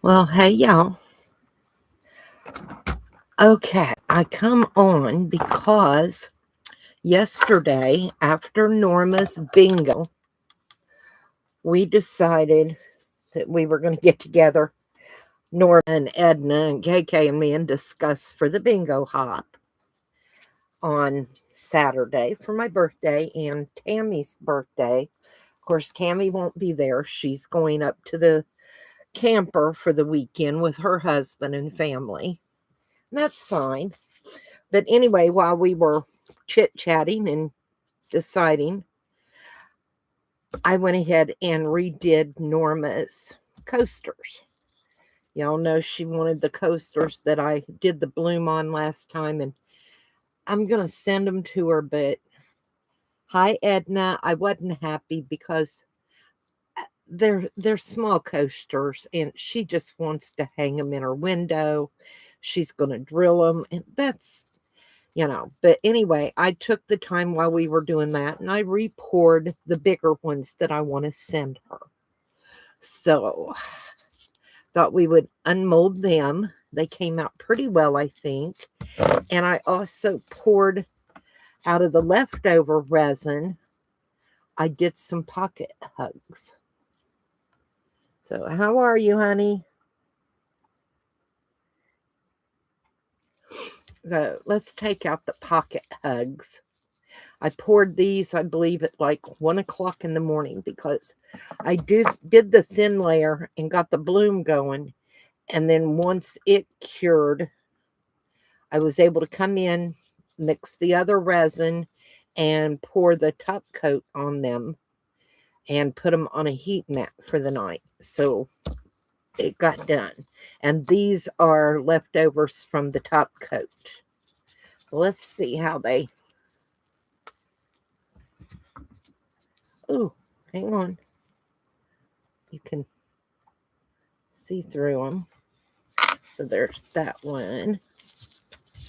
Well, hey, y'all. Okay, I come on because yesterday, after Norma's bingo, we decided that we were going to get together, Norma and Edna and KK and me, and discuss for the bingo hop on Saturday for my birthday and Tammy's birthday. Of course, Tammy won't be there. She's going up to the camper for the weekend with her husband and family. That's fine. But anyway, while we were chit-chatting and deciding, I went ahead and redid Norma's coasters. Y'all know she wanted the coasters that I did the bloom on last time, and I'm going to send them to her. But hi, Edna. I wasn't happy because they're small coasters, and she just wants to hang them in her window. She's going to drill them, and but anyway, I took the time while we were doing that and I re-poured the bigger ones that I want to send her. So, thought we would unmold them. They came out pretty well, I think. And I also poured out of the leftover resin, I did some pocket hugs. So, how are you, honey? So, let's take out the pocket hugs. I poured these, I believe, at like 1 o'clock in the morning because I did the thin layer and got the bloom going. And then once it cured, I was able to come in, mix the other resin, and pour the top coat on them and put them on a heat mat for the night. So it got done. And these are leftovers from the top coat. So let's see how they... Oh, hang on. You can see through them. So there's that one.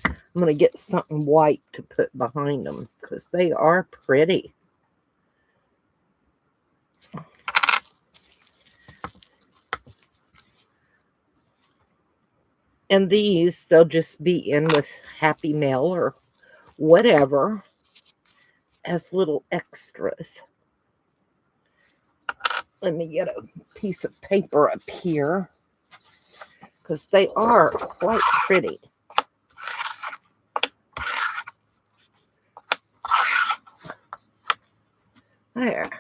I'm going to get something white to put behind them because they are pretty. And these, they'll just be in with Happy Mail or whatever as little extras. Let me get a piece of paper up here because they are quite pretty. There.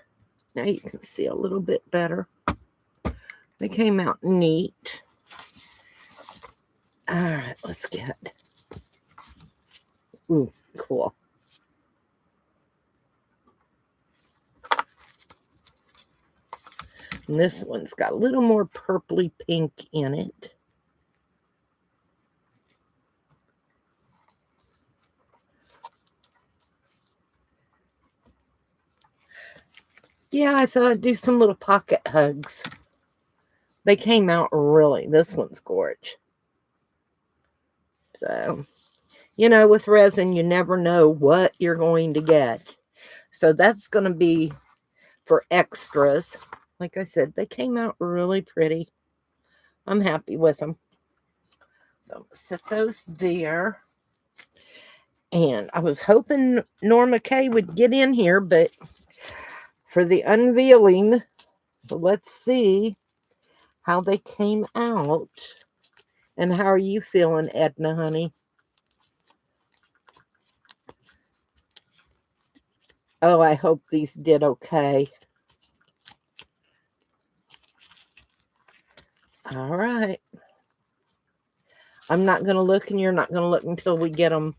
Now you can see a little bit better. They came out neat. All right, let's get... Ooh, cool. And this one's got a little more purpley pink in it. Yeah, I thought I'd do some little pocket hugs. They came out really... This one's gorgeous. So, with resin, you never know what you're going to get. So that's going to be for extras. Like I said, they came out really pretty. I'm happy with them. So I'm going to set those there. And I was hoping Norma Kay would get in here, but for the unveiling, so let's see how they came out. And how are you feeling, Edna, honey? Oh, I hope these did okay. All right. I'm not going to look, and you're not going to look until we get them.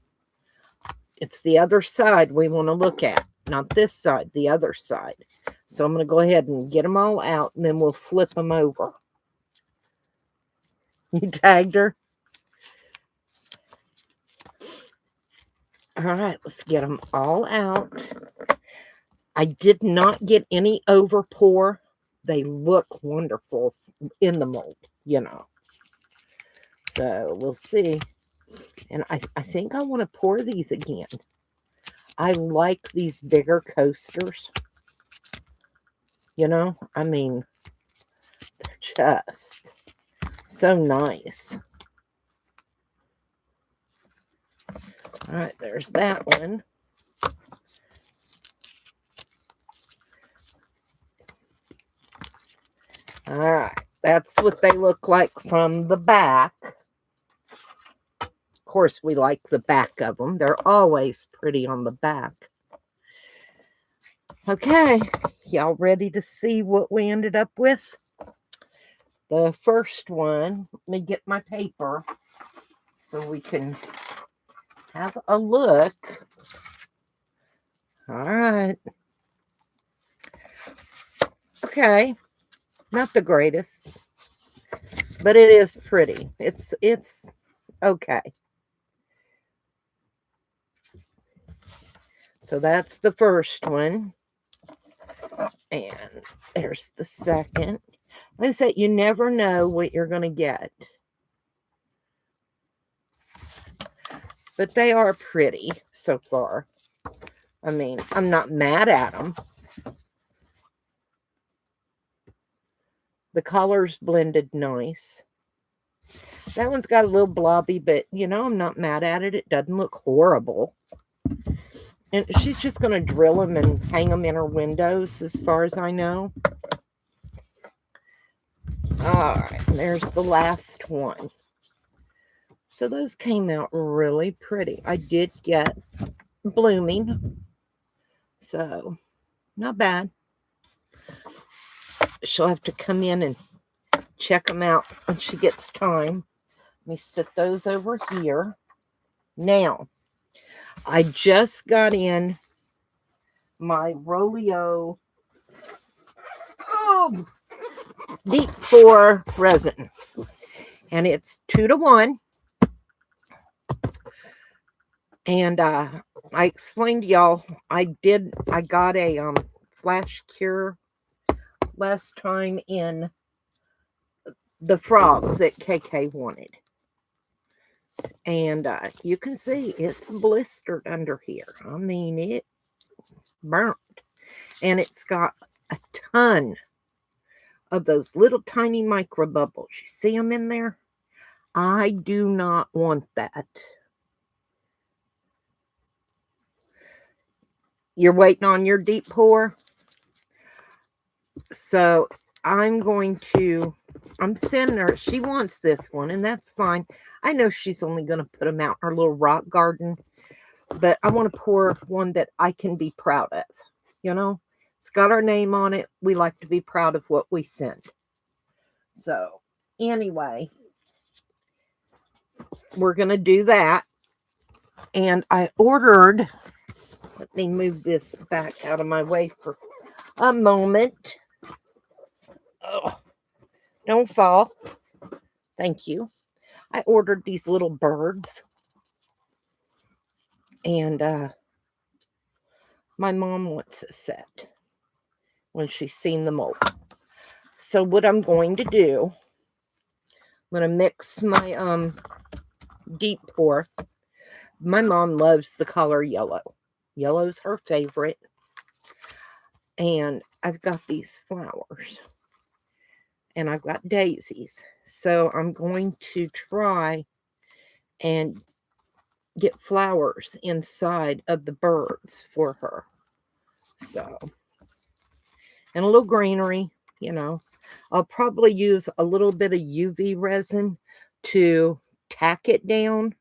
It's the other side we want to look at, not this side, the other side. So I'm going to go ahead and get them all out, and then we'll flip them over. You tagged her? All right, let's get them all out. I did not get any over pour. They look wonderful in the mold, So we'll see. And I think I want to pour these again. I like these bigger coasters. I mean, Just so nice. All right, there's that one. All right, that's what they look like from the back. Of course, we like the back of them. They're always pretty on the back. Okay, y'all ready to see what we ended up with? The first one, let me get my paper so we can have a look. All right. Okay, not the greatest, but it is pretty. It's okay. So that's the first one. And there's the second. Like I said, you never know what you're going to get. But they are pretty so far. I mean, I'm not mad at them. The colors blended nice. That one's got a little blobby, but, you know, I'm not mad at it. It doesn't look horrible. And she's just going to drill them and hang them in her windows, as far as I know. All right, there's the last one. So those came out really pretty. I did get blooming. So, not bad. She'll have to come in and check them out when she gets time. Let me set those over here. Now, I just got in my Rolio deep pour resin. And it's 2-to-1. And I explained to y'all, I got a flash cure last time in the frog that KK wanted. And you can see it's blistered under here. I mean, it burnt. And it's got a ton of those little tiny micro bubbles. You see them in there? I do not want that. You're waiting on your deep pour. So I'm sending her. She wants this one, and that's fine. I know she's only going to put them out in her little rock garden, but I want to pour one that I can be proud of. You know, it's got our name on it. We like to be proud of what we send. So anyway, we're going to do that. And I ordered, let me move this back out of my way for a moment. Oh, don't fall. Thank you. I ordered these little birds. And my mom wants a set when she's seen the mold. So what I'm going to do, I'm going to mix my deep pour. My mom loves the color yellow. Yellow's her favorite. And I've got these flowers. And I've got daisies. So I'm going to try and get flowers inside of the birds for her. So, and a little greenery, you know. I'll probably use a little bit of UV resin to tack it down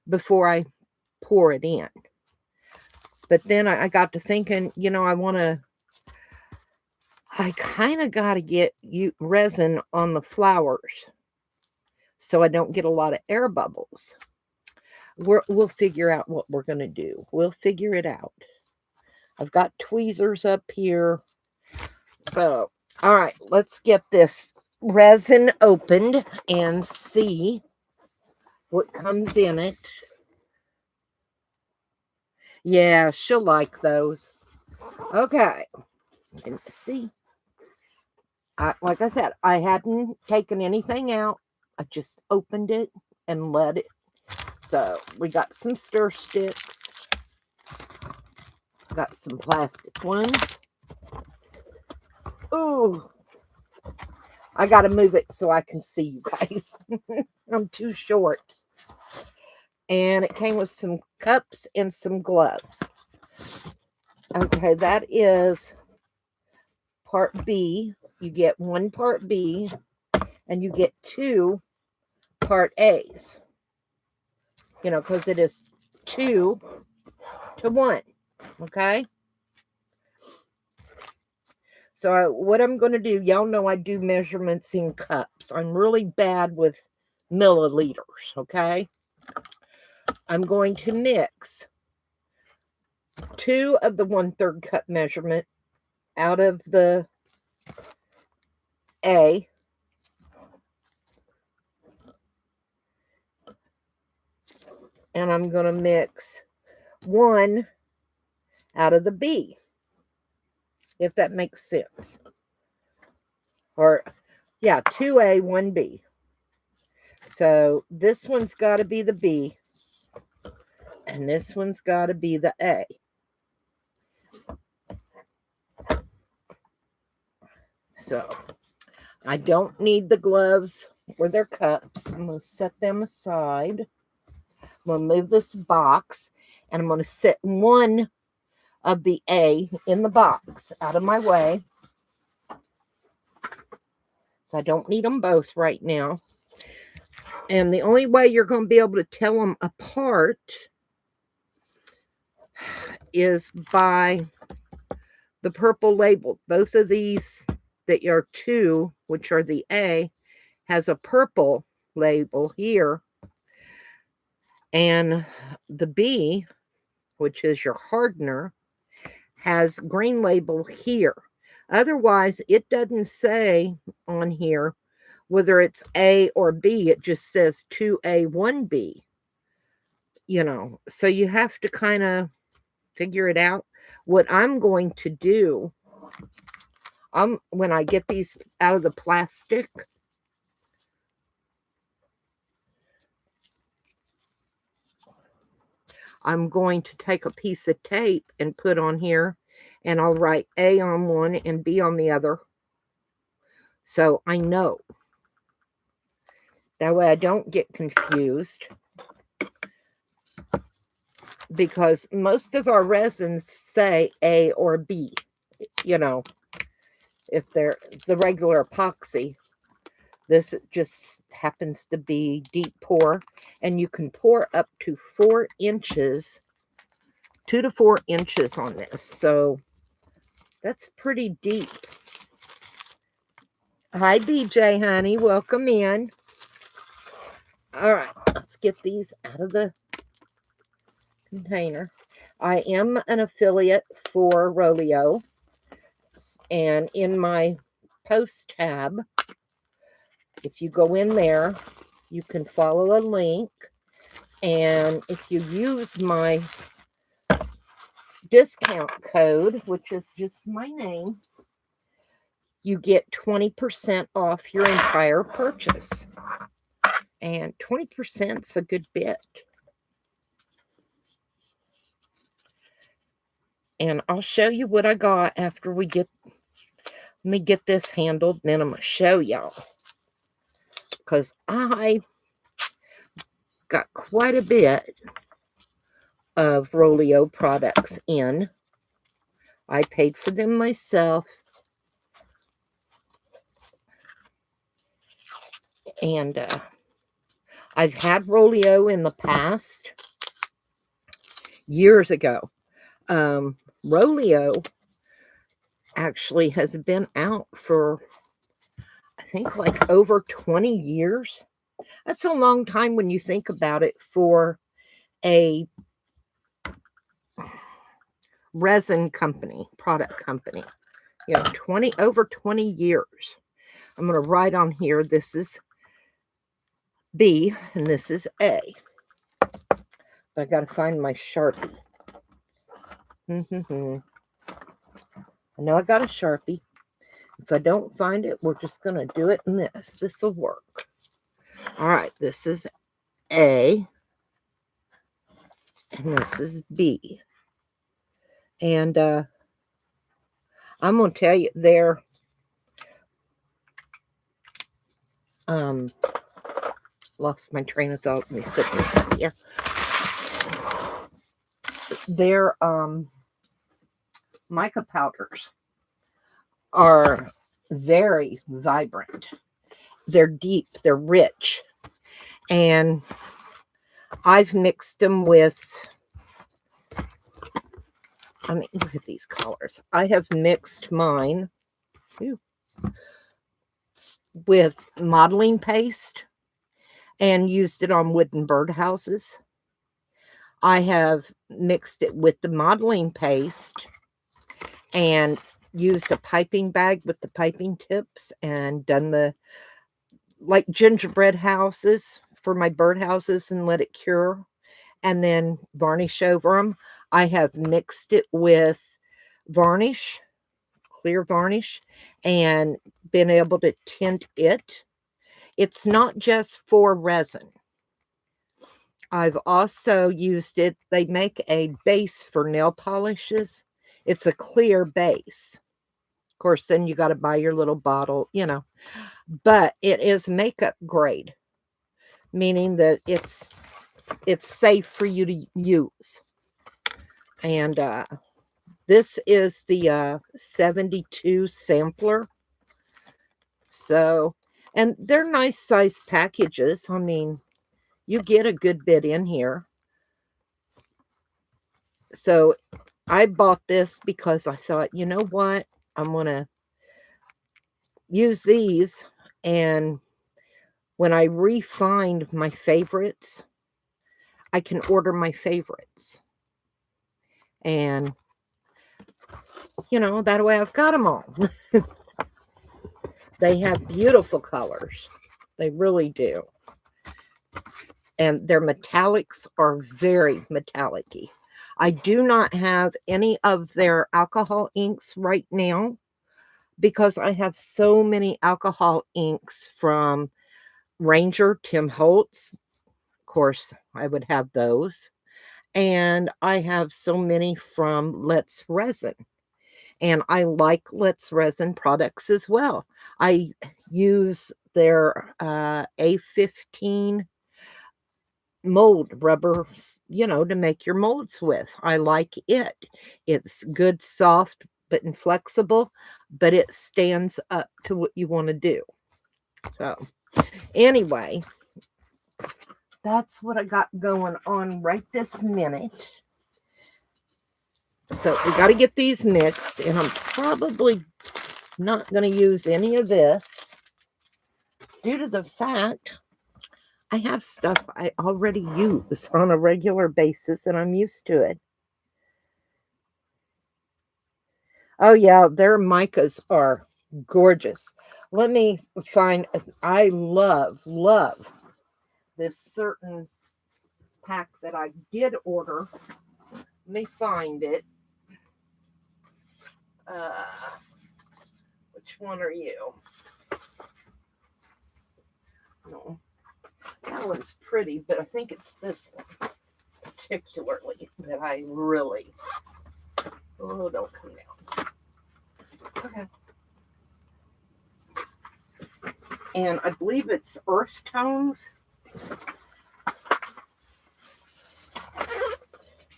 before I pour it in. But then I got to thinking, you know, I kind of got to get resin on the flowers so I don't get a lot of air bubbles. We'll figure out what we're going to do. We'll figure it out. I've got tweezers up here. So, all right, let's get this resin opened and see what comes in it. Yeah, she'll like those. Okay. Can you see? Like I said, I hadn't taken anything out. I just opened it and let it. So we got some stir sticks. Got some plastic ones. Ooh. I got to move it so I can see you guys. I'm too short. And it came with some cups and some gloves. Okay, that is part B. You get 1 part B and you get 2 part A's. You know, because it is 2 to 1. Okay. So what I'm going to do, y'all know I do measurements in cups. I'm really bad with milliliters. Okay. I'm going to mix 2 of the 1/3 cup measurement out of the A. And I'm going to mix 1 out of the B, if that makes sense. Or, yeah, 2A, 1B. So this one's got to be the B, and this one's got to be the A. So I don't need the gloves or their cups. I'm going to set them aside. I'm going to move this box, and I'm going to set 1 of the A in the box out of my way. So I don't need them both right now. And the only way you're going to be able to tell them apart is by the purple label. Both of these that are 2, which are the A, has a purple label here. And the B, which is your hardener, has green label here. Otherwise, it doesn't say on here whether it's A or B. It just says 2A, 1B. You know, so you have to kind of figure it out. What I'm going to do, when I get these out of the plastic, I'm going to take a piece of tape and put on here, and I'll write A on one and B on the other. So I know. That way I don't get confused. Because most of our resins say A or B, you know, if they're the regular epoxy. This just happens to be deep pour, and you can pour up to 4 inches, 2 to 4 inches on this. So that's pretty deep. Hi, BJ, honey. Welcome in. All right, let's get these out of the container. I am an affiliate for Rolio, and in my post tab, if you go in there, you can follow a link, and if you use my discount code, which is just my name, you get 20% off your entire purchase. And 20% is a good bit. And I'll show you what I got after we get, let me get this handled, and then I'm going to show y'all. Because I got quite a bit of Rolio products in. I paid for them myself. And I've had Rolio in the past, years ago. Rolio actually has been out for, I think, like over 20 years. That's a long time when you think about it for a resin company, product company. You know, over 20 years. I'm going to write on here, this is B and this is A. But I got to find my Sharpie. I know I got a Sharpie. If I don't find it, we're just going to do it in this. This will work. All right, this is A. And this is B. And I'm going to tell you, they're Lost my train of thought. Let me sit this up here. Their mica powders are very vibrant. They're deep, they're rich. And I've mixed them with, I mean, look at these colors. I have mixed mine with modeling paste and used it on wooden birdhouses. I have mixed it with the modeling paste and used a piping bag with the piping tips and done the like gingerbread houses for my birdhouses and let it cure and then varnish over them. I have mixed it with varnish, clear varnish, and been able to tint it. It's not just for resin. I've also used it. They make a base for nail polishes. It's a clear base. Of course, then you got to buy your little bottle, you know. But it is makeup grade, meaning that it's safe for you to use. And this is the 72 sampler. So, and they're nice size packages. I mean, you get a good bit in here. So I bought this because I thought, you know what? I'm going to use these. And when I refine my favorites, I can order my favorites. And, you know, that way I've got them all. They have beautiful colors. They really do. And their metallics are very metallic-y. I do not have any of their alcohol inks right now because I have so many alcohol inks from Ranger, Tim Holtz. Of course, I would have those. And I have so many from Let's Resin. And I like Let's Resin products as well. I use their A15 mold rubber, you know, to make your molds with. I like it. It's good, soft, but inflexible, but it stands up to what you want to do. So anyway, that's what I got going on right this minute. So we got to get these mixed, and I'm probably not going to use any of this due to the fact I have stuff I already use on a regular basis, and I'm used to it. Oh, yeah, their micas are gorgeous. Let me find, I love this certain pack that I did order. Let me find it. Which one are you? No, that one's pretty, but I think it's this one particularly that I really, oh, don't come down. Okay. And I believe it's earth tones.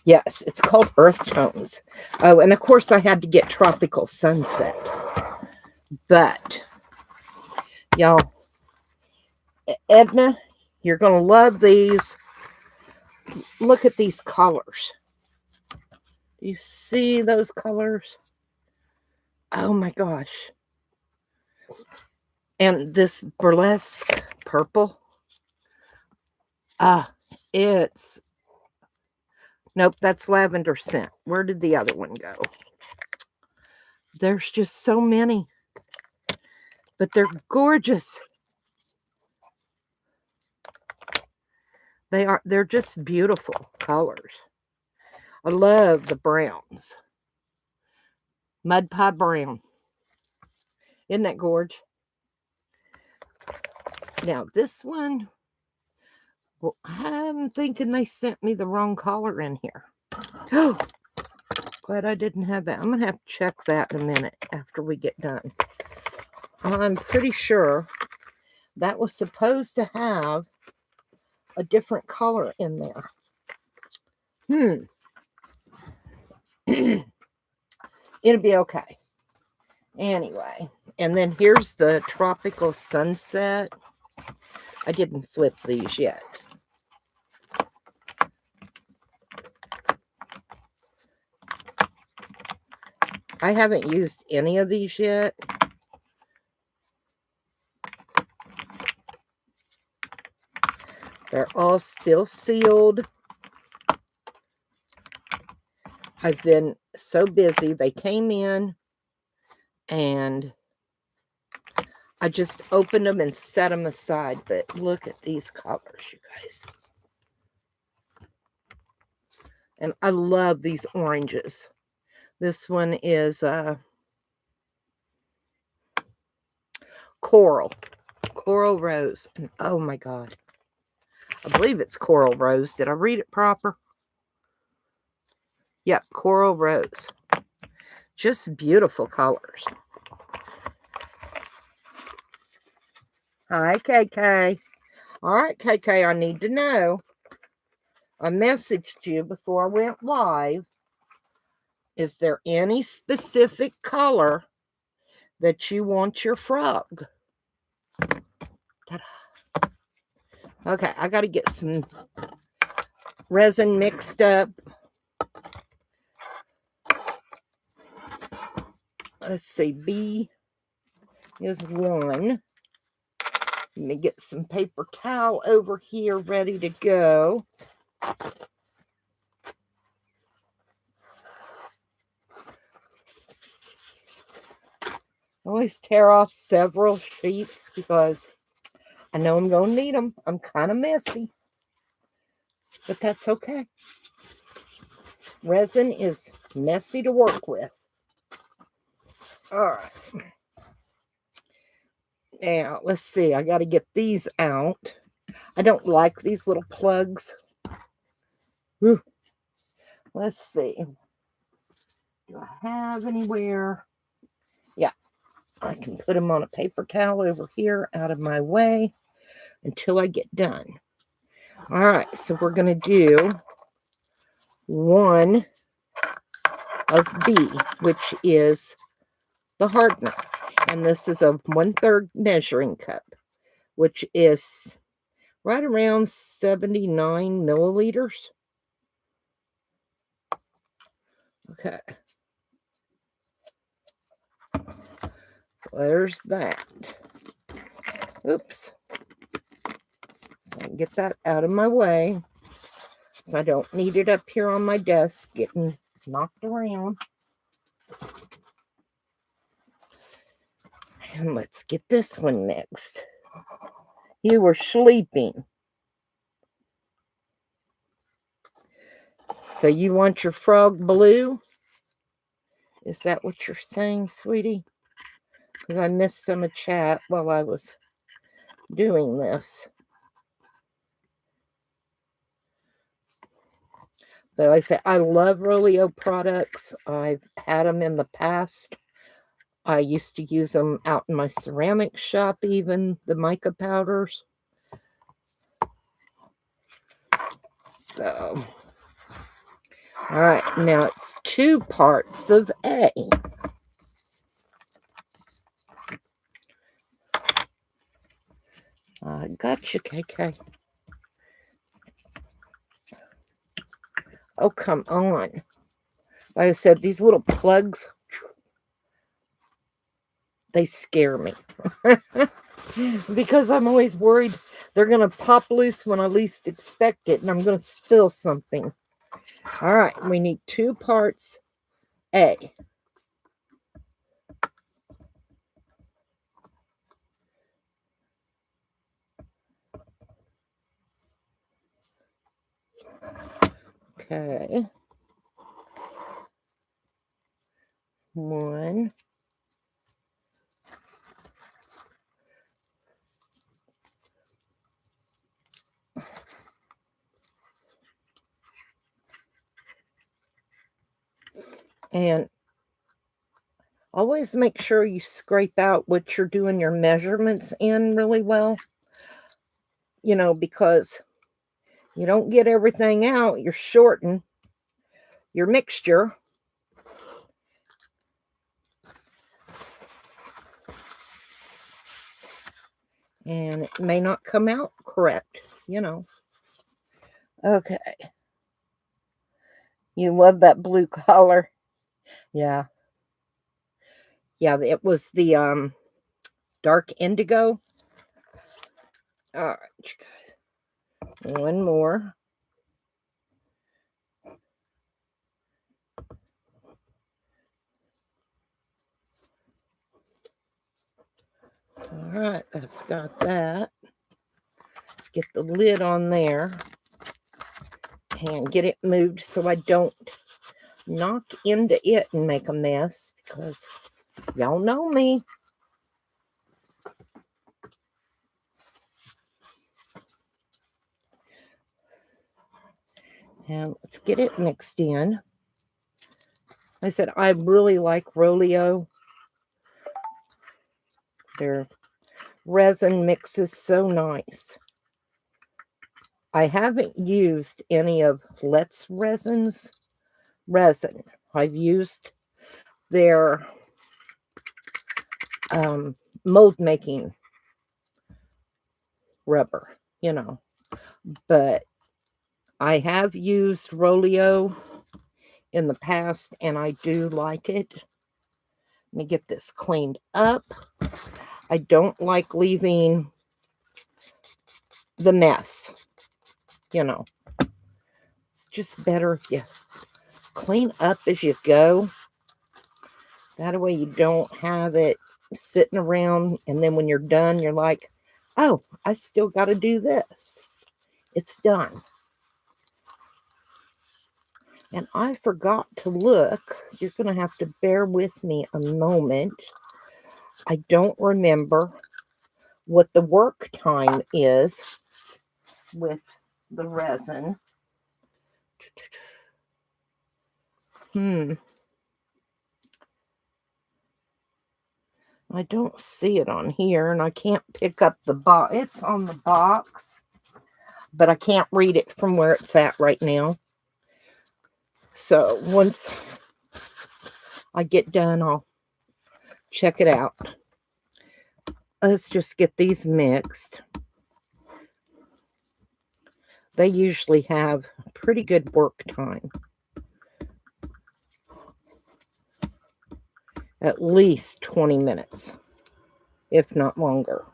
Yes, it's called earth tones. Oh, and of course I had to get tropical sunset. But, y'all, Edna, you're going to love these. Look at these colors. Do you see those colors? Oh my gosh. And this burlesque purple. It's, nope, that's lavender scent. Where did the other one go? There's just so many. But they're gorgeous. They're just beautiful colors. I love the browns. Mud pie brown. Isn't that gorgeous? Now this one, well, I'm thinking they sent me the wrong color in here. Oh, glad I didn't have that. I'm going to have to check that in a minute after we get done. I'm pretty sure that was supposed to have a different color in there. It'll be okay. Anyway, and then here's the tropical sunset. I didn't flip these yet. I haven't used any of these yet. They're all still sealed. I've been so busy. They came in and I just opened them and set them aside. But look at these colors, you guys. And I love these oranges. This one is coral rose. And oh my God. I believe it's coral rose. Did I read it proper? Yep, coral rose. Just beautiful colors. Hi, KK. All right, KK, I need to know. I messaged you before I went live. Is there any specific color that you want your frog? Ta-da. Okay, I got to get some resin mixed up. Let's see, B is 1. Let me get some paper towel over here ready to go. I always tear off several sheets because I know I'm going to need them. I'm kind of messy, but that's okay. Resin is messy to work with. All right. Now, let's see. I got to get these out. I don't like these little plugs. Whew. Let's see. Do I have anywhere? Yeah. I can put them on a paper towel over here out of my way until I get done. All right. So we're going to do 1 of B, which is the hardener. And this is a 1/3 measuring cup, which is right around 79 milliliters. Okay. There's that. Oops. So I can get that out of my way. So I don't need it up here on my desk getting knocked around. And let's get this one next. You were sleeping. So you want your frog blue? Is that what you're saying, sweetie? Because I missed some of chat while I was doing this. But like I say, I love Rolio products. I've had them in the past. I used to use them out in my ceramic shop, even the mica powders. So, all right, now it's 2 parts of A. Gotcha, KK. Oh, come on. Like I said, these little plugs, they scare me. Because I'm always worried they're going to pop loose when I least expect it, and I'm going to spill something. All right, we need 2 parts A. Okay. 1. And Always make sure you scrape out what you're doing your measurements in really well, because you don't get everything out, you're shorting your mixture. And it may not come out correct. Okay. You love that blue color. Yeah. Yeah, it was the dark indigo. All right, you guys. One more. All right, that's got that. Let's get the lid on there and get it moved so I don't knock into it and make a mess, because y'all know me. And let's get it mixed in. I said I really like Rolio. Their resin mixes so nice. I haven't used any of Let's Resin's resin. I've used their mold making rubber, but I have used Rolio in the past and I do like it. Let me get this cleaned up. I don't like leaving the mess, It's just better if you clean up as you go. That way you don't have it sitting around, and then when you're done, you're like, oh, I still got to do this. It's done. And I forgot to look. You're going to have to bear with me a moment. I don't remember what the work time is with the resin. I don't see it on here, and I can't pick up the box. It's on the box, but I can't read it from where it's at right now. So once I get done, I'll check it out. Let's just get these mixed. They usually have pretty good work time. At least 20 minutes, if not longer.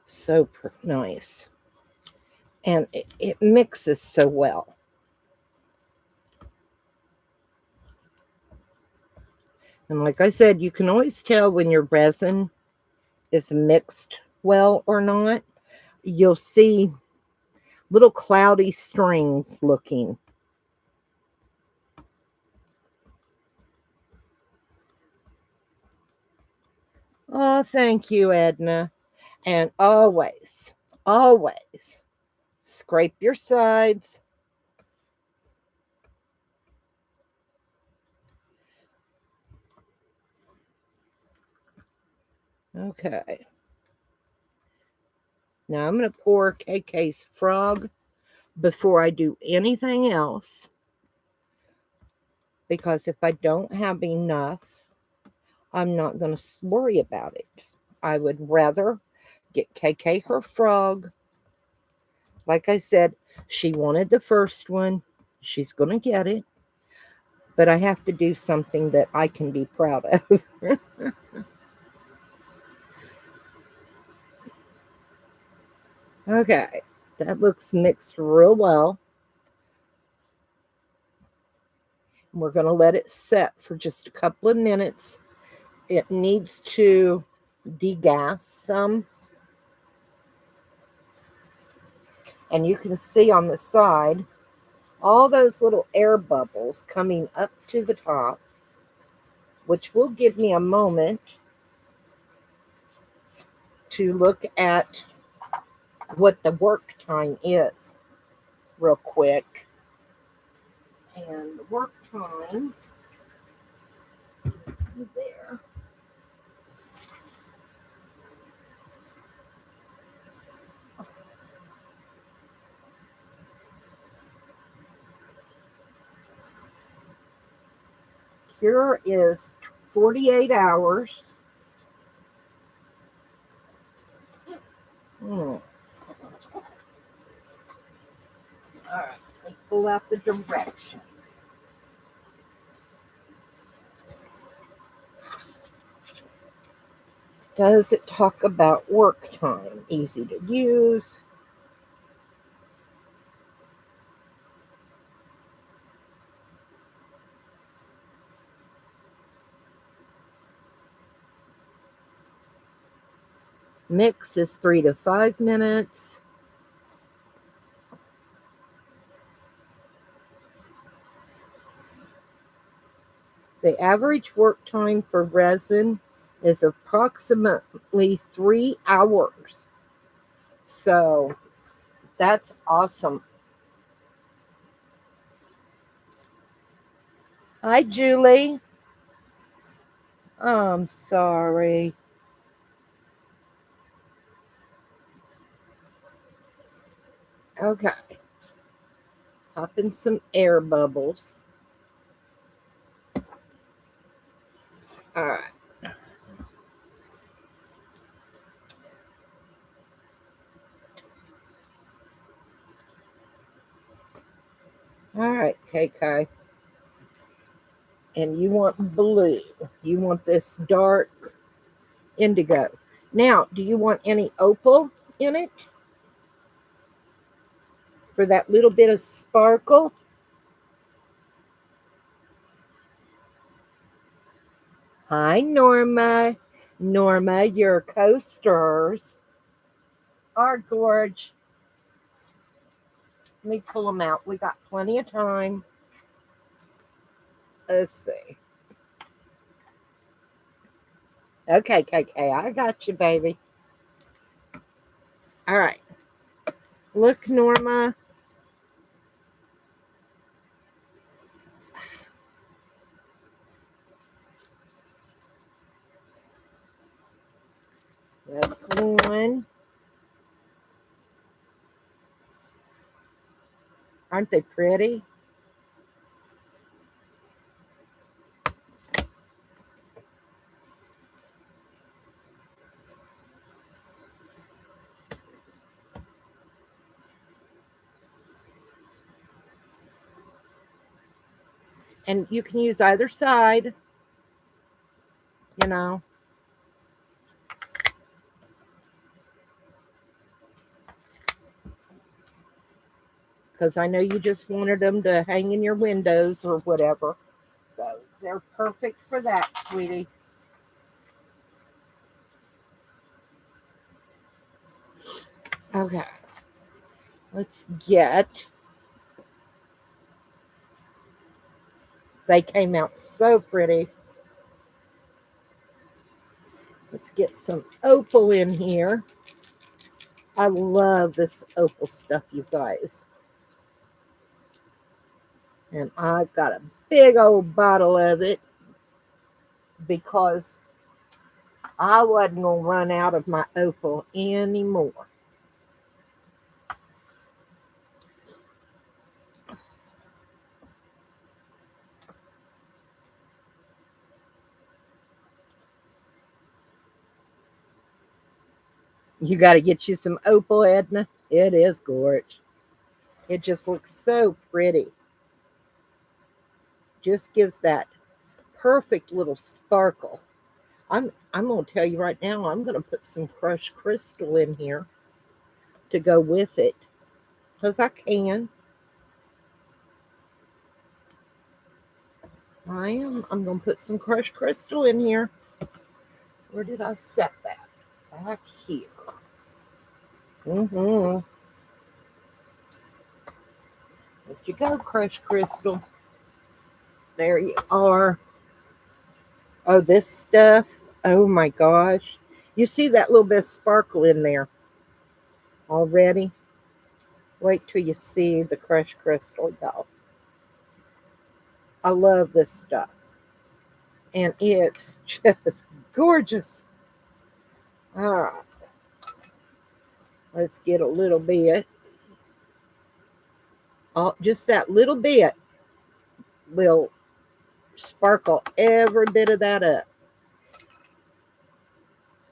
So nice. And it mixes so well. And like I said, you can always tell when your resin is mixed well or not. You'll see little cloudy strings looking. Oh, thank you, Edna. And always, always scrape your sides. Okay. Now I'm going to pour KK's frog before I do anything else, because if I don't have enough, I'm not going to worry about it. I would rather get KK her frog. Like I said, she wanted the first one. She's going to get it. But I have to do something that I can be proud of. Okay, that looks mixed real well. We're going to let it set for just a couple of minutes. It needs to degas some. And you can see on the side all those little air bubbles coming up to the top, which will give me a moment to look at what the work time is real quick. And the work time there. Here is 48 hours. All right, let's pull out the directions. Does it talk about work time? Easy to use. Mix is 3 to 5 minutes. The average work time for resin is approximately 3 hours. So that's awesome. Hi, Julie. I'm sorry. Okay. Pop in some air bubbles. All right. All right, KK. And you want blue. You want this dark indigo. Now, do you want any opal in it? For that little bit of sparkle? Hi, Norma. Norma, your coasters are gorge. Let me pull them out. We got plenty of time. Let's see. Okay, KK, I got you, baby. All right. Look, Norma. That's one. Aren't they pretty? And you can use either side, you know. Because I know you just wanted them to hang in your windows or whatever. So they're perfect for that, sweetie. Okay. Let's get. They came out so pretty. Let's get some opal in here. I love this opal stuff, you guys. And I've got a big old bottle of it because I wasn't going to run out of my opal anymore. You got to get you some opal, Edna. It is gorgeous. It just looks so pretty. Just gives that perfect little sparkle. I'm going to tell you right now, I'm going to put some crushed crystal in here to go with it because I can. I'm going to put some crushed crystal in here. Where did I set that? Back here. Mm-hmm. There you go, crushed crystal. There you are. Oh, this stuff. Oh my gosh. You see that little bit of sparkle in there already? Wait till you see the crushed crystal, y'all. I love this stuff. And it's just gorgeous. All right. Let's get a little bit. Oh, just that little bit will sparkle every bit of that up.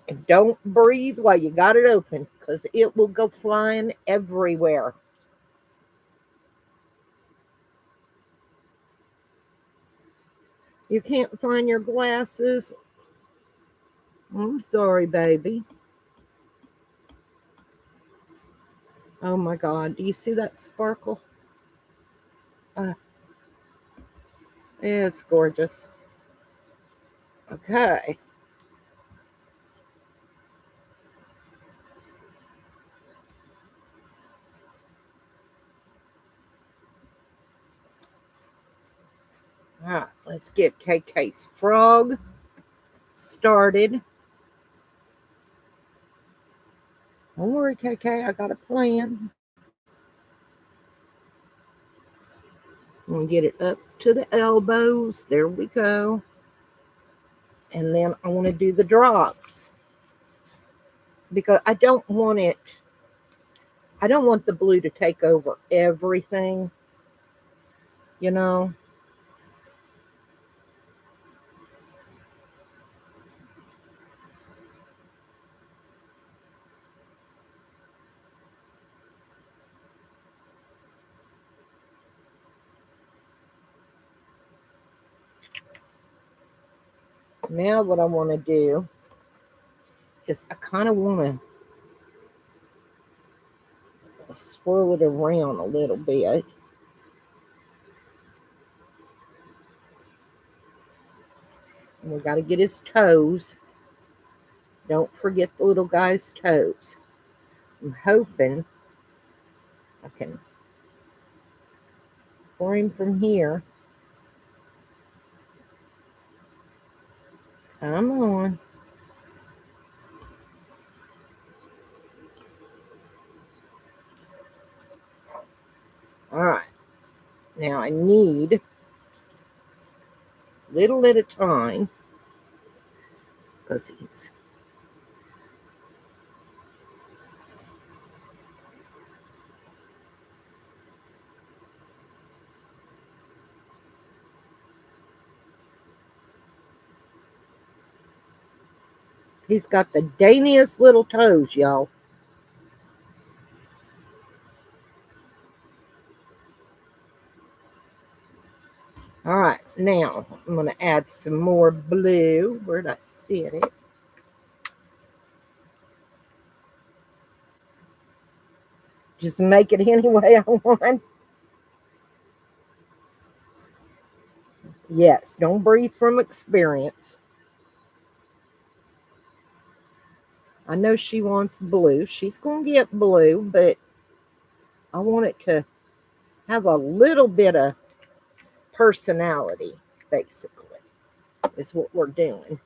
And don't breathe while you got it open because it will go flying everywhere. You can't find your glasses? I'm sorry, baby. Oh my God. Do you see that sparkle? It's gorgeous. Okay. All right. Let's get KK's frog started. Don't worry, KK. I got a plan. I'm going to get it up to the elbows. There we go. And then I want to do the drops because I don't want the blue to take over everything, you know. Now what I want to do is I kind of want to swirl it around a little bit. And we got to get his toes. Don't forget the little guy's toes. I'm hoping I can pour him from here. Come on. All right. Now I need little at a time because he's got the daintiest little toes, y'all. All right, now I'm going to add some more blue. Where'd I set it? Just make it any way I want. Yes, don't breathe from experience. I know she wants blue. She's going to get blue, but I want it to have a little bit of personality, basically, is what we're doing.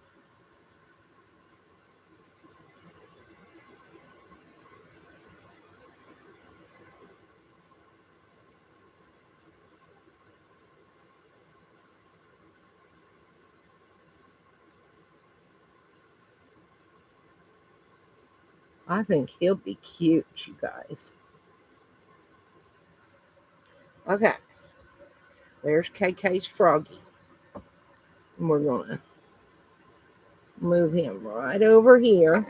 I think he'll be cute, you guys. Okay, there's KK's froggy. And we're going to move him right over here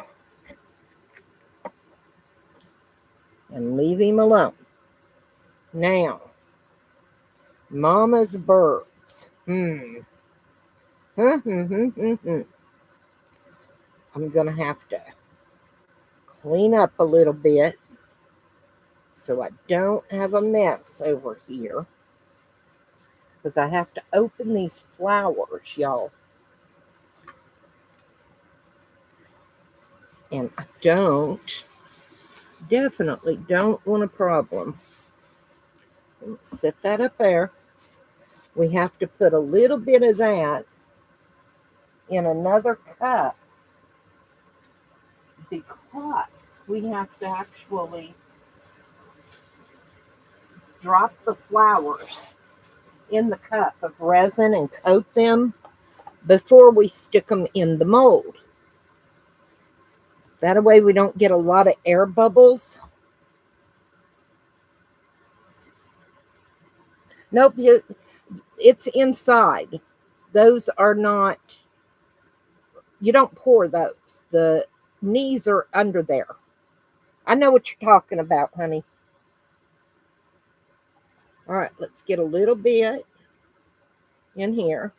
and leave him alone. Now, Mama's birds. I'm going to have to clean up a little bit so I don't have a mess over here. Because I have to open these flowers, y'all. And I definitely don't want a problem Set that up there. We have to put a little bit of that in another cup because we have to actually drop the flowers in the cup of resin and coat them before we stick them in the mold. That way we don't get a lot of air bubbles. Nope, it's inside. Those are not, you don't pour those. The knees are under there. I know what you're talking about, honey. All right, let's get a little bit in here.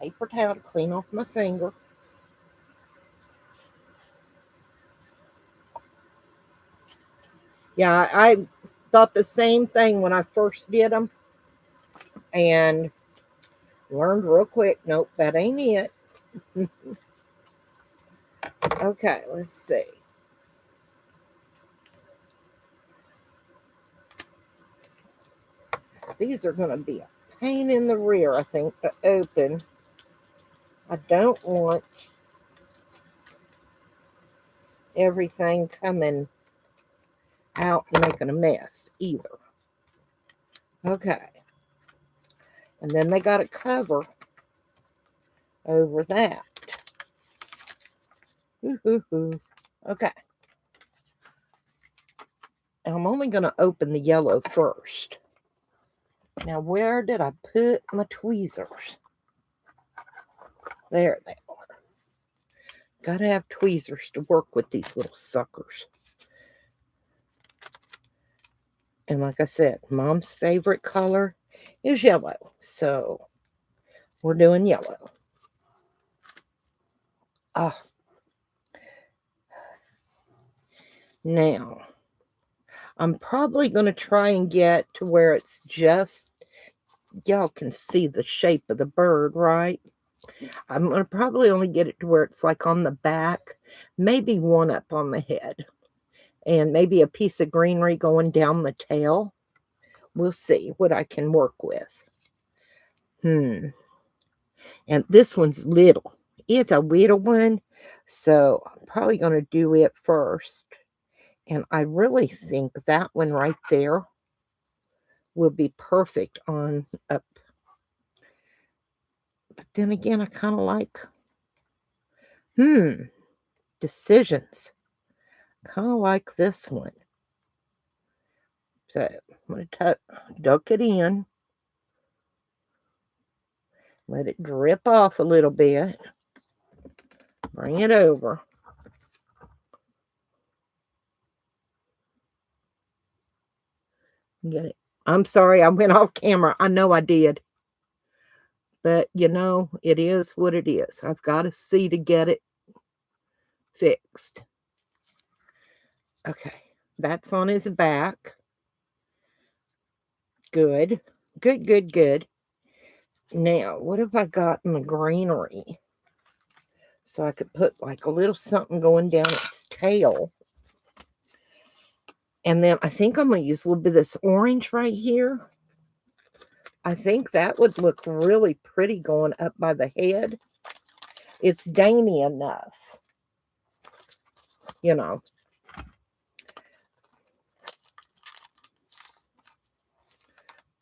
Paper towel to clean off my finger. Yeah, I thought the same thing when I first did them and learned real quick. Nope, that ain't it. Okay, let's see. These are going to be a pain in the rear, I think, to open. I don't want everything coming out and making a mess either. Okay. And then they got a cover over that. Okay. I'm only going to open the yellow first. Now, where did I put my tweezers? There they are. Got to have tweezers to work with these little suckers. And like I said, Mom's favorite color is yellow. So we're doing yellow. Now, I'm probably going to try and get to where it's just, y'all can see the shape of the bird, right? I'm going to probably only get it to where it's like on the back, maybe one up on the head, and maybe a piece of greenery going down the tail. We'll see what I can work with. And this one's little. It's a little one, so I'm probably going to do it first. And I really think that one right there will be perfect on up. But then again, I kind of like, decisions. Kind of like this one. So I'm going to duck it in. Let it drip off a little bit. Bring it over. Get it. I'm sorry, I went off camera. I know I did. But, you know, it is what it is. I've got to see to get it fixed. Okay. That's on his back. Good. Good, good, good. Now, what have I got in the greenery? So I could put like a little something going down its tail. And then I think I'm going to use a little bit of this orange right here. I think that would look really pretty going up by the head. It's dainty enough, you know.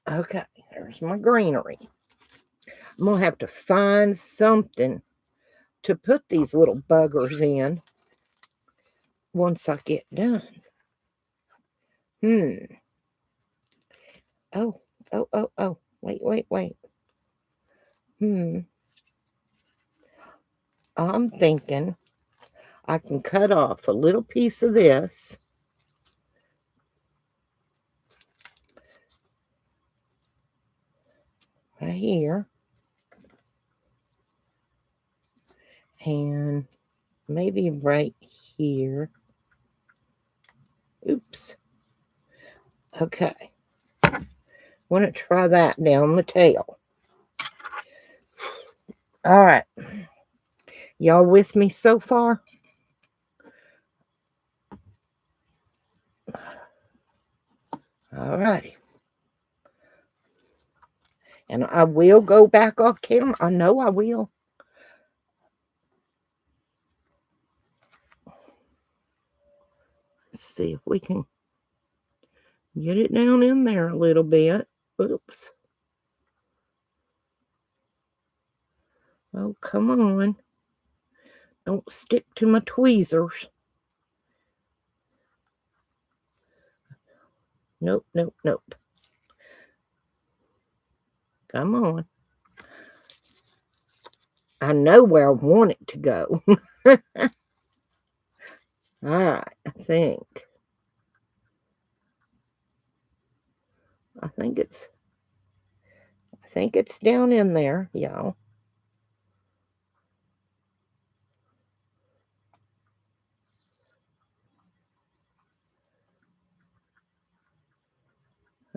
Okay, there's my greenery. I'm going to have to find something to put these little buggers in once I get done. Oh. Wait. I'm thinking I can cut off a little piece of this. Right here. And maybe right here. Oops. Okay. Want to try that down the tail. All right. Y'all with me so far? All righty. And I will go back off camera. I know I will. Let's see if we can get it down in there a little bit. Oops. Oh, come on. Don't stick to my tweezers. Nope, nope, nope. Come on. I know where I want it to go. All right, I think it's down in there, y'all.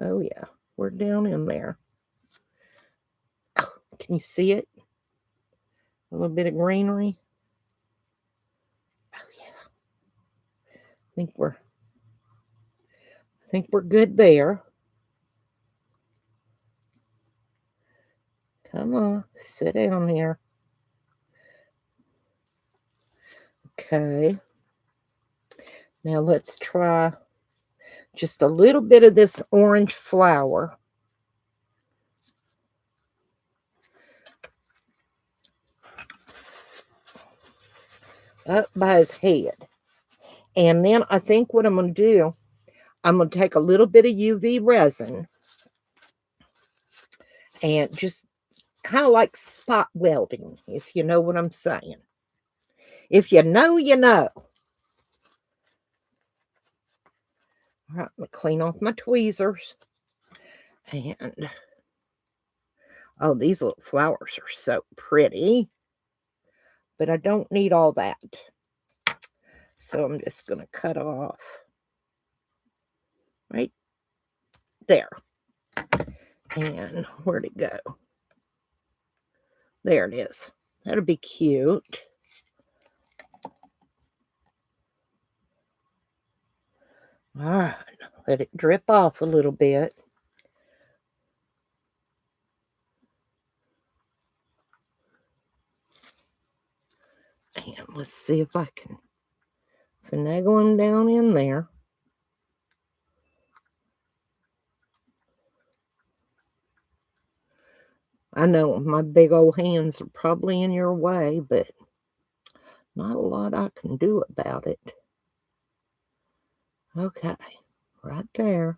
Oh yeah, we're down in there. Oh, can you see it? A little bit of greenery. Oh yeah. I think we're good there. Come on, sit down here. Okay. Now let's try just a little bit of this orange flower. Up by his head. And then I think what I'm going to do, I'm going to take a little bit of UV resin and just kind of like spot welding, if you know what I'm saying. If you know, you know. All right, I'm going to clean off my tweezers. And, oh, these little flowers are so pretty. But I don't need all that. So I'm just going to cut off right there. And where'd it go? There it is. That'll be cute. All right, let it drip off a little bit. And let's see if I can finagle them down in there. I know my big old hands are probably in your way, but not a lot I can do about it. Okay, right there.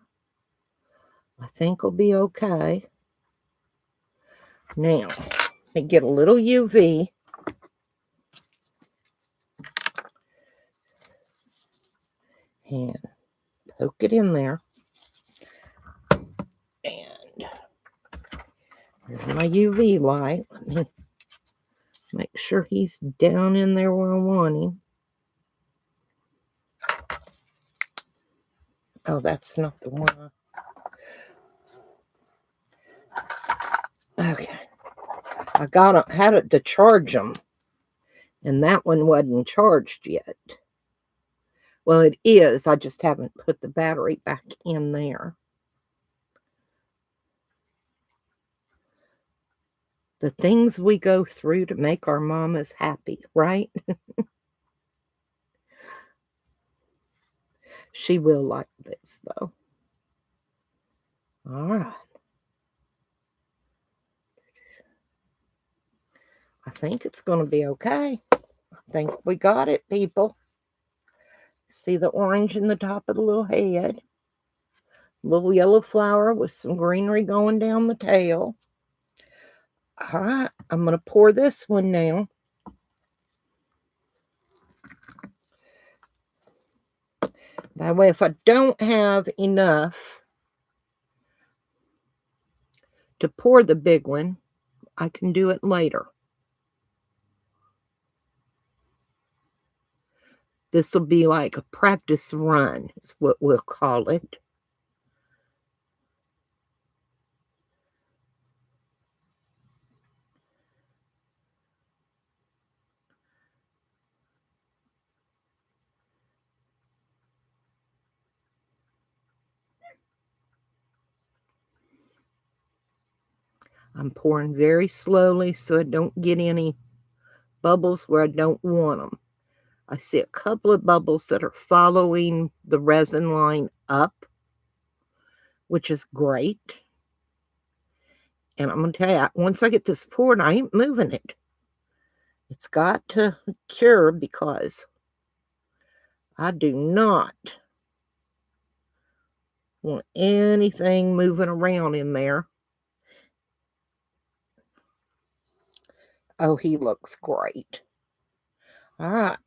I think will be okay. Now, let me get a little UV. And poke it in there. And here's my UV light. Let me make sure he's down in there where I want him. Oh, that's not the one. Okay. I had it to charge them. And that one wasn't charged yet. Well, it is. I just haven't put the battery back in there. The things we go through to make our mamas happy, right? She will like this, though. All right. I think it's going to be okay. I think we got it, people. See the orange in the top of the little head. Little yellow flower with some greenery going down the tail. All right, I'm going to pour this one now. That way, if I don't have enough to pour the big one, I can do it later. This will be like a practice run, is what we'll call it. I'm pouring very slowly so I don't get any bubbles where I don't want them. I see a couple of bubbles that are following the resin line up, which is great. And I'm going to tell you, once I get this poured, I ain't moving it. It's got to cure because I do not want anything moving around in there. Oh, he looks great. All right.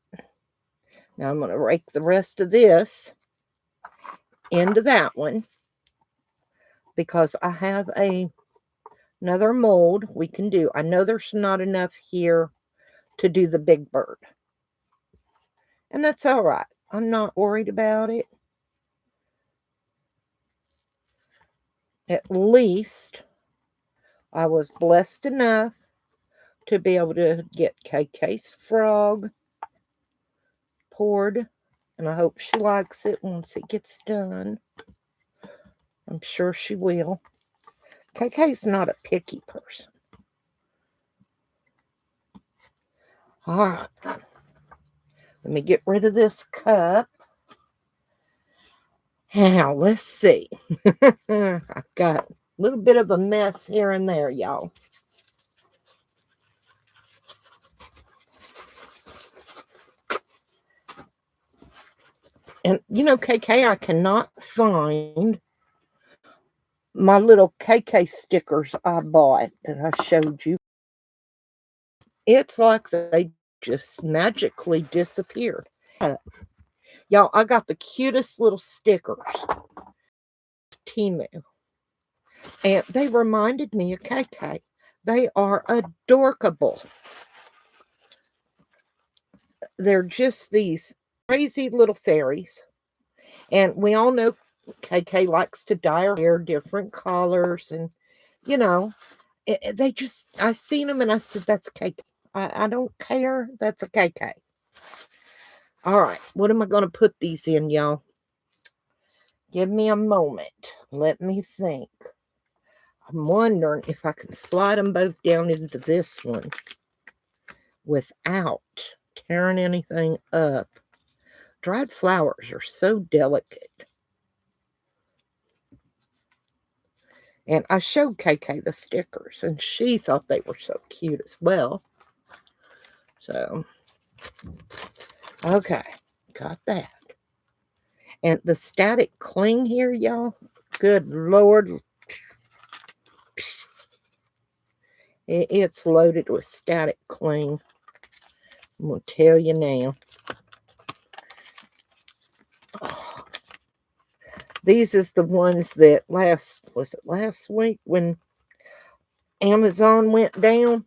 Now I'm going to rake the rest of this into that one because I have another mold we can do. I know there's not enough here to do the big bird. And that's all right. I'm not worried about it. At least I was blessed enough to be able to get KK's frog poured. And I hope she likes it once it gets done. I'm sure she will. KK's not a picky person. All right. Let me get rid of this cup. Now, let's see. I've got a little bit of a mess here and there, y'all. And, you know, KK, I cannot find my little KK stickers I bought that I showed you. It's like they just magically disappeared. Y'all, I got the cutest little stickers. Timu. And they reminded me of KK. They are adorable. They're just these crazy little fairies. And we all know KK likes to dye her hair different colors. And, you know, they just, I seen them and I said, that's KK. I don't care. That's a KK. All right. What am I going to put these in, y'all? Give me a moment. Let me think. I'm wondering if I can slide them both down into this one without tearing anything up. Dried flowers are so delicate. And I showed KK the stickers, and she thought they were so cute as well. So, okay, got that. And the static cling here, y'all, good Lord. It's loaded with static cling. I'm going to tell you now. Oh, these is the ones that was it last week when Amazon went down?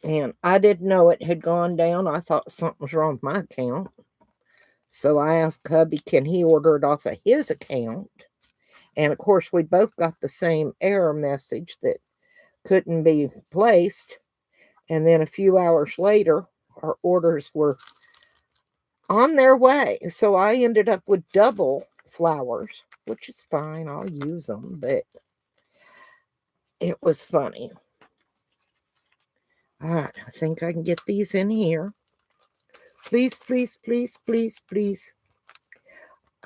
And I didn't know it had gone down. I thought something was wrong with my account. So I asked hubby, can he order it off of his account? And of course, we both got the same error message that couldn't be placed. And then a few hours later, our orders were on their way. So I ended up with double flowers, which is fine. I'll use them, but it was funny. All right, I think I can get these in here. Please, please, please, please, please.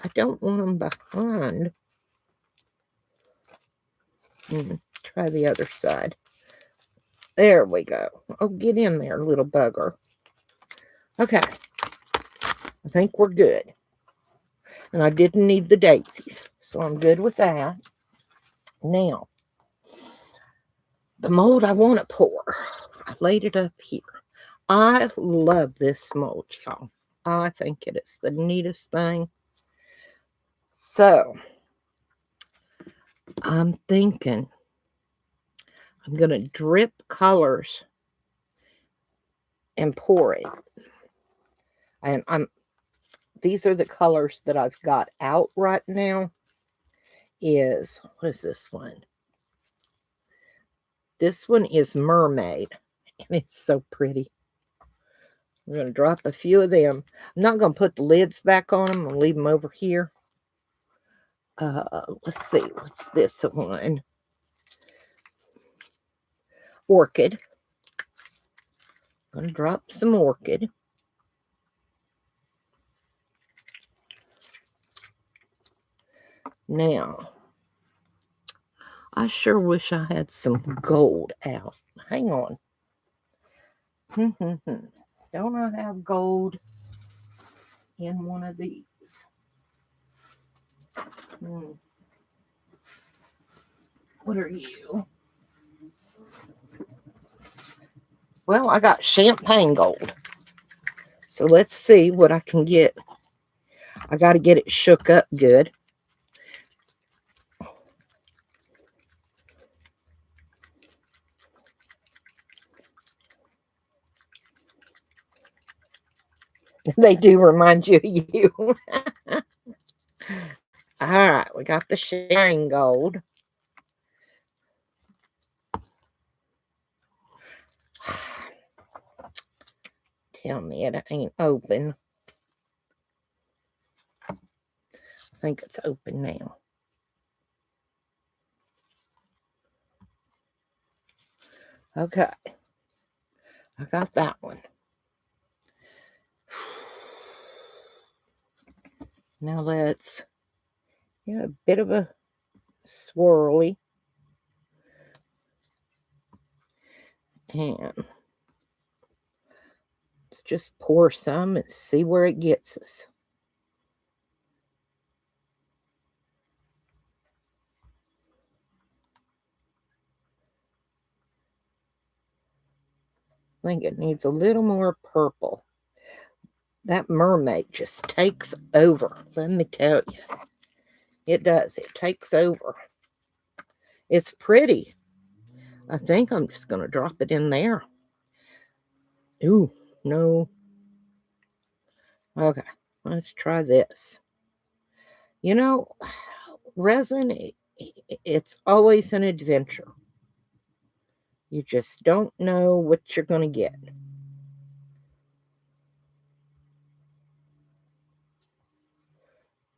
I don't want them behind. Try the other side. There we go. Oh, get in there, little bugger. Okay. I think we're good. And I didn't need the daisies, so I'm good with that. Now, the mold I want to pour. I laid it up here. I love this mold, y'all. I think it is the neatest thing. So, I'm thinking I'm going to drip colors and pour it. And these are the colors that I've got out right now. What is this one? This one is Mermaid. And it's so pretty. I'm going to drop a few of them. I'm not going to put the lids back on them. I'm going to leave them over here. Let's see. What's this one? orchid. I'm going to drop some orchid. Now, I sure wish I had some gold out. Hang on. Don't I have gold in one of these? What are you? Well, I got champagne gold. So let's see what I can get. I got to get it shook up good. They do remind you of you. All right, we got the champagne gold. Tell me it ain't open. I think it's open now. Okay. I got that one. Now let's, a bit of a swirly. And let's just pour some and see where it gets us. I think it needs a little more purple. That mermaid just takes over. Let me tell you. It does. It takes over. It's pretty. I think I'm just going to drop it in there. Ooh, no. Okay, let's try this. You know, resin, it's always an adventure. You just don't know what you're going to get.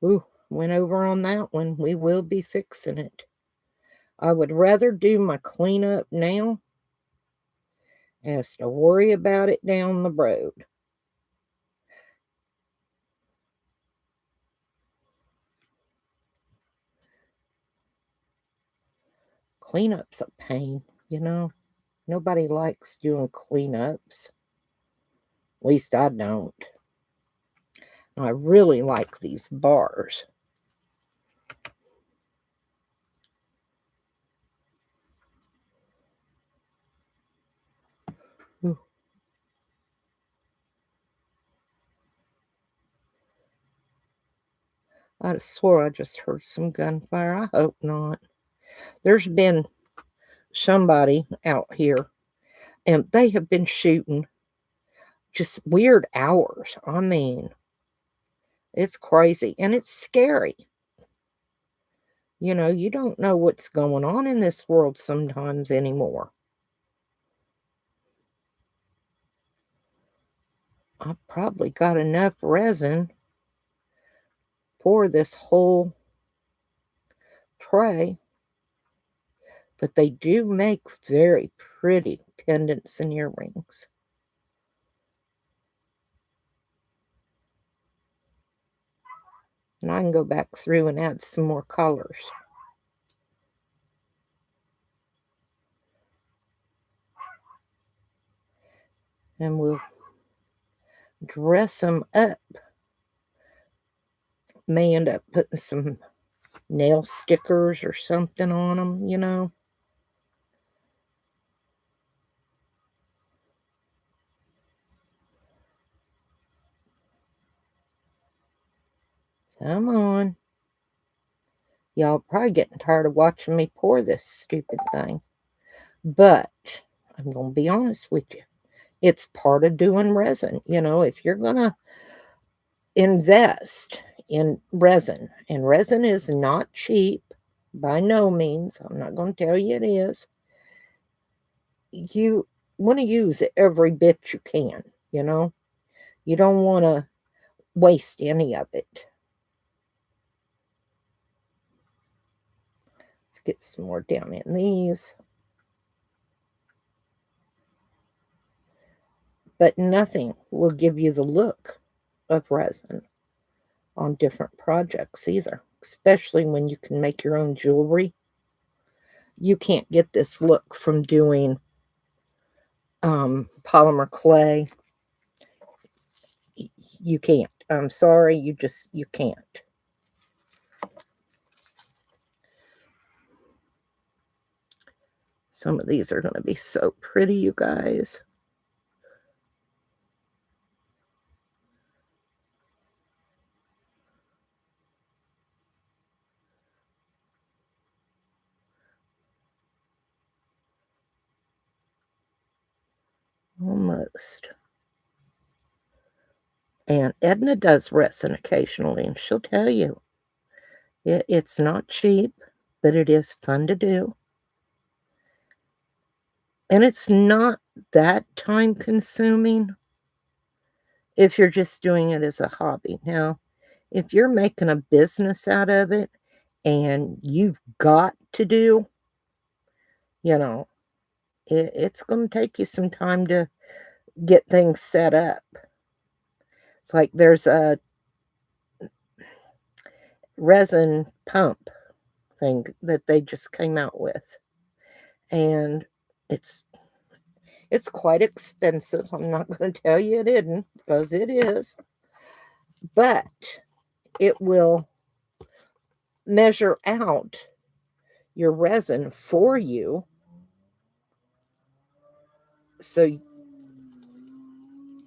Ooh, went over on that one. We will be fixing it. I would rather do my cleanup now as to worry about it down the road. Cleanup's a pain, you know. Nobody likes doing cleanups. At least I don't. I really like these bars. Ooh. I swore I just heard some gunfire. I hope not. There's been somebody out here, and they have been shooting just weird hours. I mean, it's crazy, and it's scary. You know, you don't know what's going on in this world sometimes anymore. I probably got enough resin for this whole tray. But they do make very pretty pendants and earrings. And I can go back through and add some more colors. And we'll dress them up. May end up putting some nail stickers or something on them, you know. Come on. Y'all probably getting tired of watching me pour this stupid thing. But I'm going to be honest with you. It's part of doing resin. You know, if you're going to invest in resin, and resin is not cheap by no means. I'm not going to tell you it is. You want to use every bit you can, you know. You don't want to waste any of it. Let's get some more down in these. But nothing will give you the look of resin on different projects either, especially when you can make your own jewelry. You can't get this look from doing polymer clay. You can't. I'm sorry, you can't. Some of these are going to be so pretty, you guys. Almost. And Edna does resin occasionally, and she'll tell you it's not cheap, but it is fun to do. And it's not that time consuming if you're just doing it as a hobby. Now, if you're making a business out of it and you've got to do, you know, it's going to take you some time to get things set up. It's like there's a resin pump thing that they just came out with, and it's quite expensive. I'm not going to tell you it isn't, because it is, but it will measure out your resin for you, so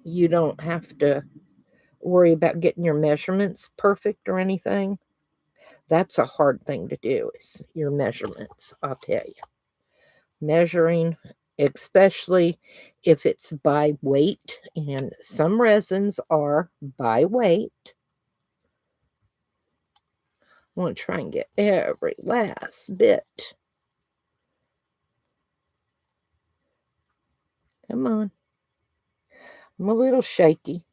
you don't have to worry about getting your measurements perfect or anything. That's a hard thing to do, is your measurements, I'll tell you. Measuring, especially if it's by weight, and some resins are by weight. I want to try and get every last bit. Come on. I'm a little shaky,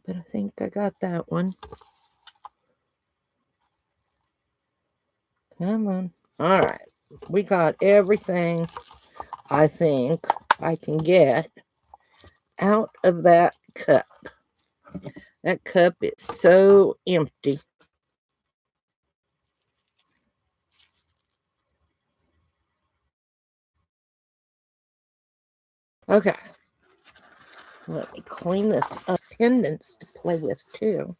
but I think I got that one. Come on. All right. We got everything I think I can get out of that cup. That cup is so empty. Okay. Let me clean this up. Pendants to play with too.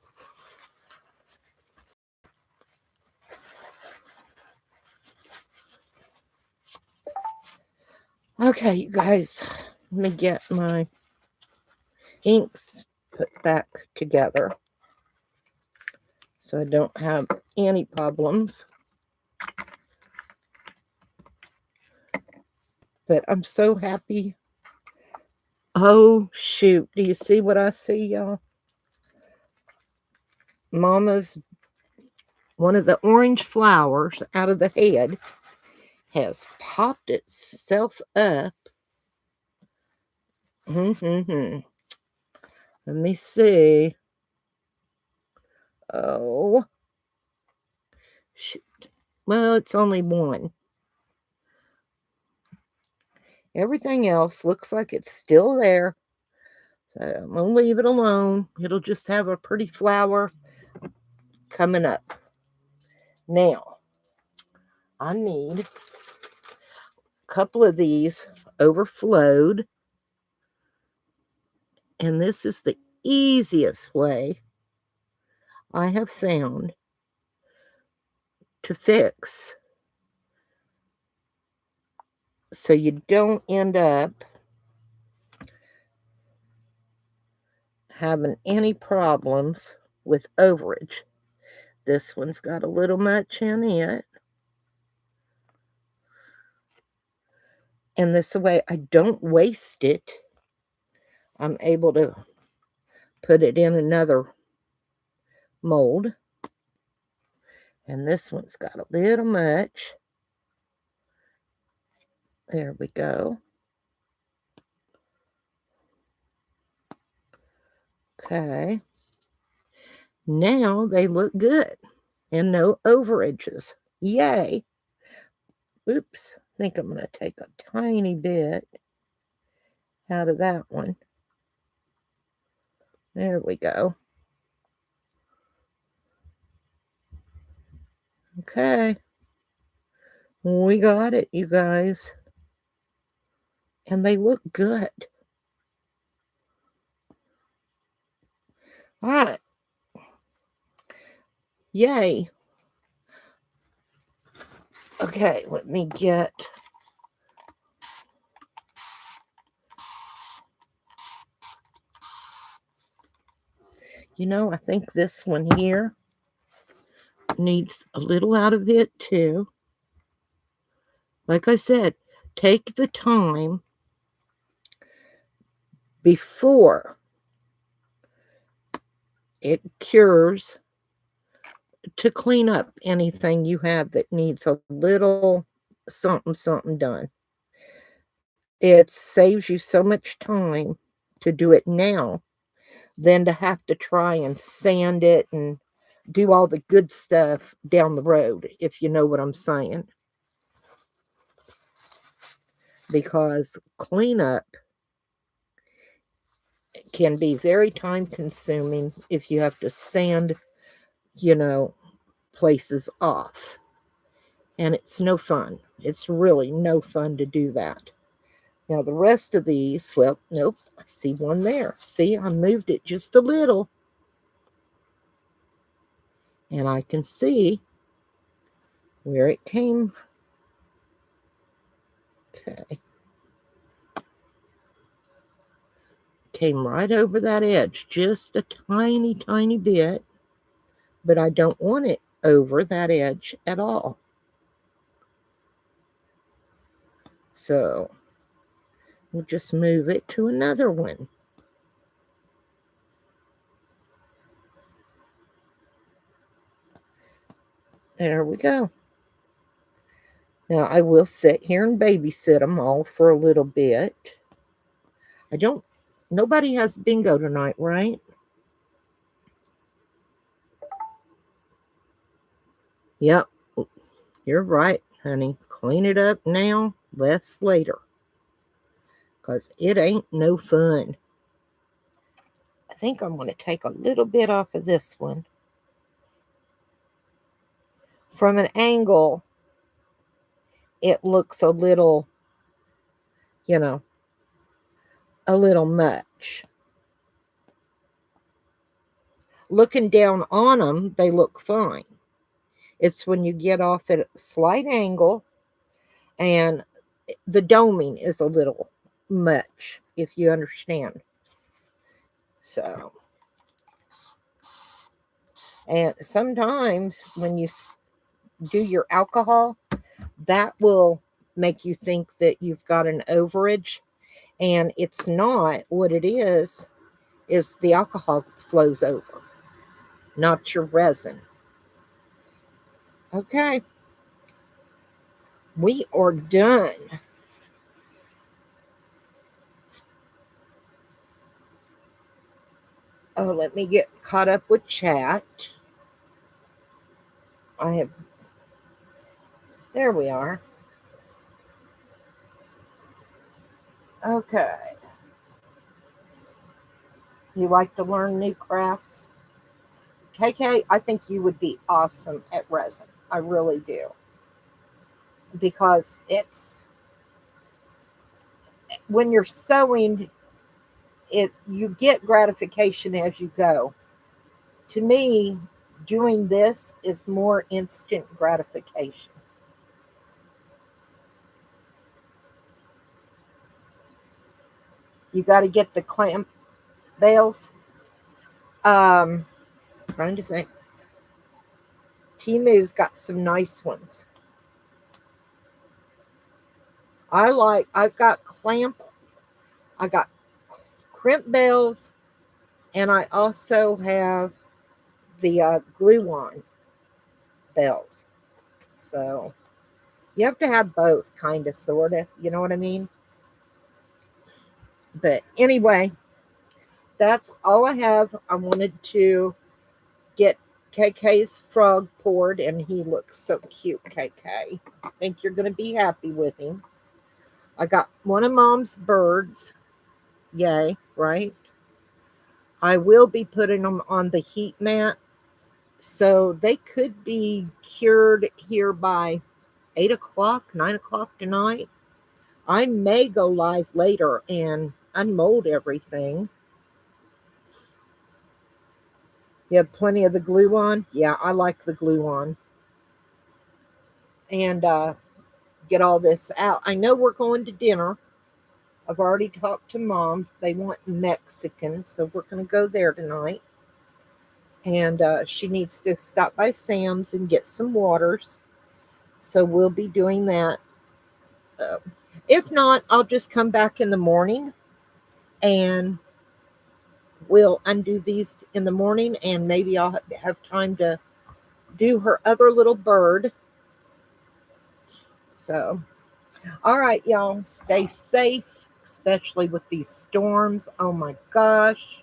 Okay, you guys, let me get my inks put back together so I don't have any problems. But I'm so happy. Oh, shoot. Do you see what I see, y'all? Mama's, one of the orange flowers out of the head has popped itself up. Let me see. Oh, shoot. Well, it's only one. Everything else looks like it's still there. So I'm going to leave it alone. It'll just have a pretty flower coming up. Now, I need a couple of these overflowed. And this is the easiest way I have found to fix, so you don't end up having any problems with overage. This one's got a little much in it. And this way I don't waste it. I'm able to put it in another mold. And this one's got a little much. There we go. Okay. Now they look good and no overages. Yay. Oops. think I'm going to take a tiny bit out of that one. There we go. Okay. We got it, you guys. And they look good. All right. Yay. Okay, let me get... You know, I think this one here needs a little out of it too. Like I said, take the time before it cures to clean up anything you have that needs a little something done. It saves you so much time to do it now than to have to try and sand it and do all the good stuff down the road, if you know what I'm saying. Because cleanup can be very time consuming if you have to sand, places off. And it's no fun. It's really no fun to do that. Now, the rest of these, well, nope, I see one there. See, I moved it just a little. And I can see where it came. Okay. Came right over that edge, just a tiny bit. But I don't want it over that edge at all. So we'll just move it to another one. There we go. Now I will sit here and babysit them all for a little bit. Nobody has bingo tonight, right? Yep, you're right, honey. Clean it up now, less later. Because it ain't no fun. I think I'm going to take a little bit off of this one. From an angle, it looks a little, a little much. Looking down on them, they look fine. It's when you get off at a slight angle and the doming is a little much, if you understand. So, and sometimes when you do your alcohol, that will make you think that you've got an overage, and it's not. What it is the alcohol flows over, not your resin. Okay, we are done. Oh, let me get caught up with chat. There we are. Okay. You like to learn new crafts? KK, I think you would be awesome at resin. I really do. Because when you're sewing, you get gratification as you go. To me, doing this is more instant gratification. You got to get the clamp bales. Trying to think. Timu's got some nice ones. I've got crimp bales, and I also have the glue-on bells. So you have to have both, kind of, sort of. You know what I mean? But anyway, that's all I have. I wanted to get KK's frog poured, and he looks so cute, KK. I think you're going to be happy with him. I got one of Mom's birds. Yay, right? I will be putting them on the heat mat, so they could be cured here by 8 o'clock, 9 o'clock tonight. I may go live later and unmold everything. You have plenty of the glue on? Yeah, I like the glue on. And get all this out. I know we're going to dinner. I've already talked to Mom. They want Mexican, so we're going to go there tonight. And she needs to stop by Sam's and get some waters. So we'll be doing that. If not, I'll just come back in the morning and we'll undo these in the morning, and maybe I'll have time to do her other little bird. So, all right, y'all, stay safe, especially with these storms. Oh my gosh.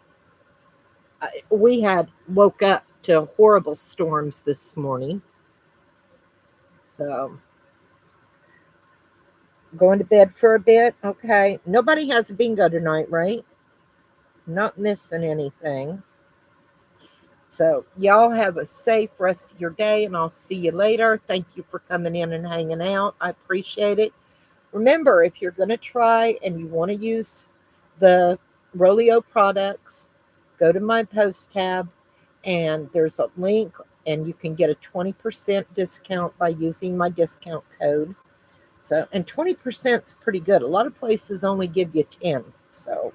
We had woke up to horrible storms this morning. So, going to bed for a bit. Okay. Nobody has a bingo tonight, right? Not missing anything. So, y'all have a safe rest of your day, and I'll see you later. Thank you for coming in and hanging out. I appreciate it. Remember, if you're going to try and you want to use the Rolio products, go to my post tab, and there's a link, and you can get a 20% discount by using my discount code. So, and 20% is pretty good. A lot of places only give you 10. So,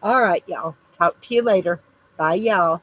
all right, y'all. Talk to you later. Bye, y'all.